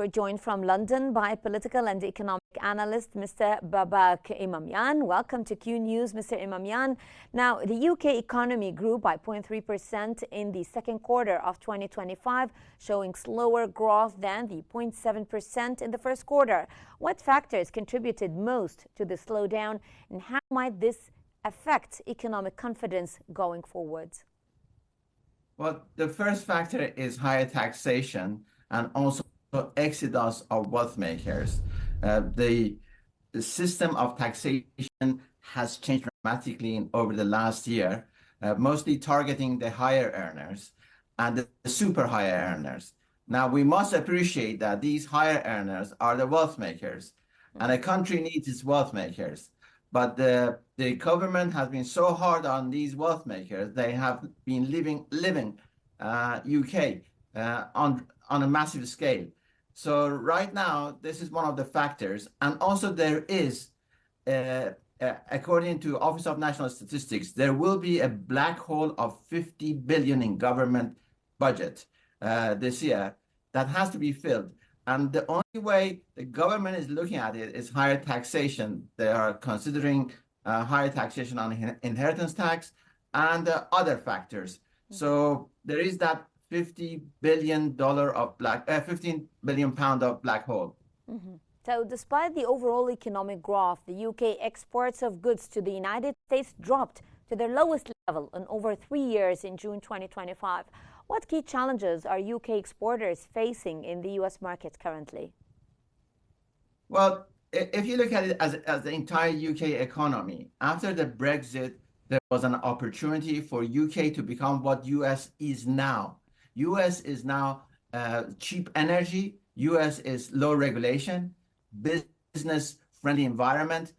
we're joined from London by political and economic analyst Mr. Babak Emamian. Welcome to Q News, Mr. Emamian. Now, the UK economy grew by 0.3% in the second quarter of 2025, showing slower growth than the 0.7% in the first quarter. What factors contributed most to the slowdown, and how might this affect economic confidence going forward? Well, the first factor is higher taxation and also exodus of wealth makers. The system of taxation has changed dramatically over the last year, mostly targeting the higher earners and the super higher earners. Now, we must appreciate that these higher earners are the wealth makers, and a country needs its wealth makers. But the government has been so hard on these wealth makers, they have been living UK on a massive scale. So right now, this is one of the factors. And also there is, according to Office of National Statistics, there will be a black hole of 50 billion in government budget this year that has to be filled. And the only way the government is looking at it is higher taxation. They are considering higher taxation on inheritance tax and other factors. So there is that $15 billion of £15 billion of black hole. So despite the overall economic growth, the UK exports of goods to the United States dropped to their lowest level in over 3 years in June 2025. What key challenges are UK exporters facing in the US market currently? Well, if you look at it as the entire UK economy, after the Brexit, there was an opportunity for UK to become what US is now. US is now cheap energy. US is low regulation, business-friendly environment.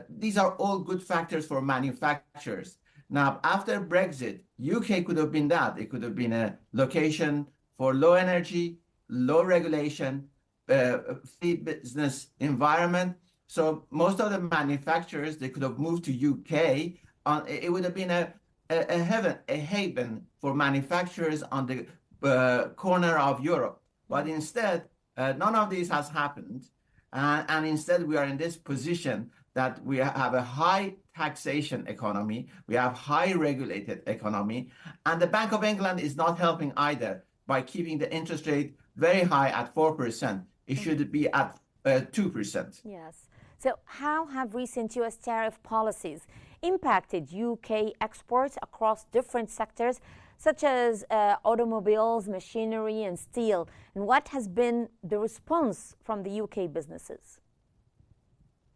These are all good factors for manufacturers. Now, after Brexit, UK could have been that. It could have been a location for low energy, low regulation, free business environment. So most of the manufacturers, they could have moved to UK. It would have been a haven for manufacturers on the corner of Europe. But instead, none of this has happened. And instead, we are in this position that we have a high taxation economy, we have high regulated economy, and the Bank of England is not helping either by keeping the interest rate very high at 4%. It should be at 2%. Yes. So how have recent US tariff policies impacted UK exports across different sectors, such as automobiles, machinery, and steel? And what has been the response from the UK businesses?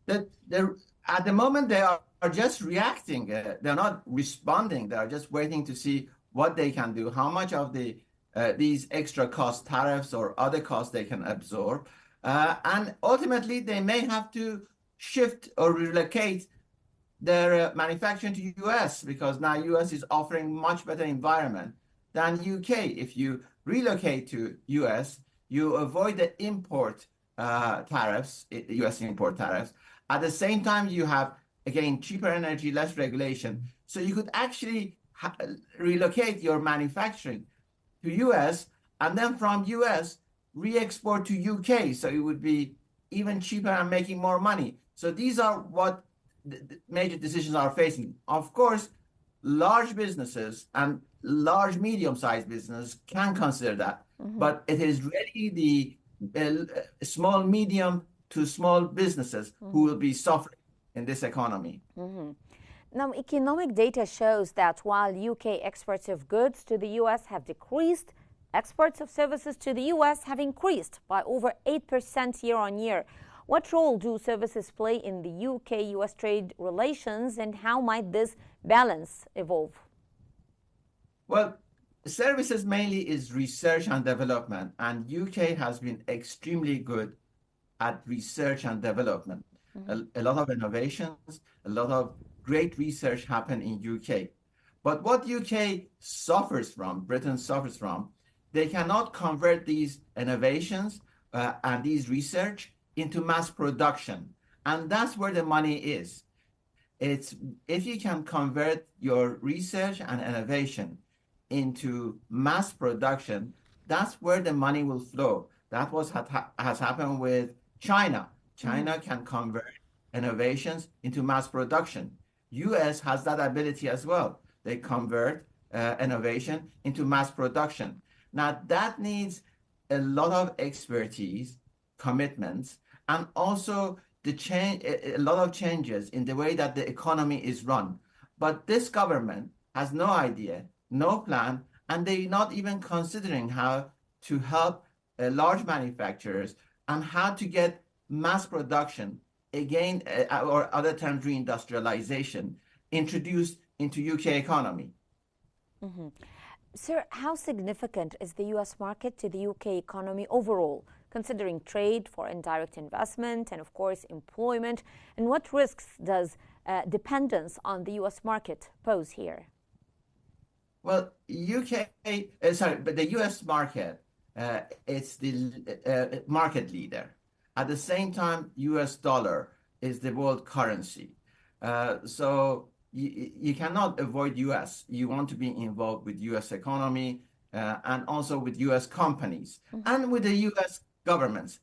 At the moment, they are just reacting. They're not responding. They are just waiting to see what they can do, how much of these extra cost tariffs or other costs they can absorb. And ultimately, they may have to shift or relocate their manufacturing to US, because now US is offering much better environment than UK. If you relocate to US, you avoid the import tariffs, US import tariffs. At the same time, you have, again, cheaper energy, less regulation. So you could actually relocate your manufacturing to US, and then from US, re-export to UK. So it would be even cheaper and making more money. So these are what the major decisions are facing. Of course, large businesses and large medium-sized business can consider that, but it is really the small, medium to small businesses who will be suffering in this economy. Now, economic data shows that while UK exports of goods to the US have decreased, exports of services to the US have increased by over 8% year on year. What role do services play in the UK-US trade relations, and how might this balance evolve? Well, services mainly is research and development, and UK has been extremely good at research and development. A lot of innovations, a lot of great research happen in UK. But what UK suffers from, Britain suffers from, they cannot convert these innovations and these research into mass production. And that's where the money is. It's if you can convert your research and innovation into mass production, that's where the money will flow. That was has happened with China. China can convert innovations into mass production. US has that ability as well. They convert innovation into mass production. Now that needs a lot of expertise, commitments, and also the change, a lot of changes in the way that the economy is run. But this government has no idea, no plan, and they're not even considering how to help large manufacturers and how to get mass production, again, or other terms, reindustrialization, introduced into UK economy. Sir, how significant is the U.S. market to the UK economy overall, considering trade, foreign direct investment, and of course employment? And what risks does dependence on the U.S. market pose here? Well, but the U.S. market, it's the market leader. At the same time, U.S. dollar is the world currency. So you cannot avoid U.S. You want to be involved with U.S. economy and also with U.S. companies and with the U.S. governments.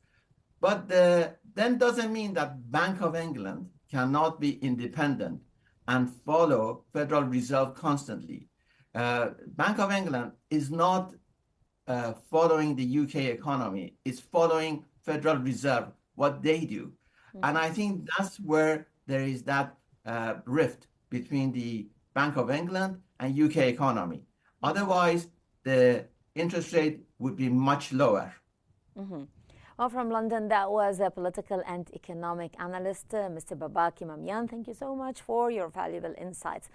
But then doesn't mean that Bank of England cannot be independent and follow Federal Reserve constantly. Bank of England is not following the UK economy, it's following Federal Reserve, what they do. And I think that's where there is that rift between the Bank of England and UK economy. Otherwise, the interest rate would be much lower. Well, from London, that was a political and economic analyst, Mr. Babak Emamian. Thank you so much for your valuable insights.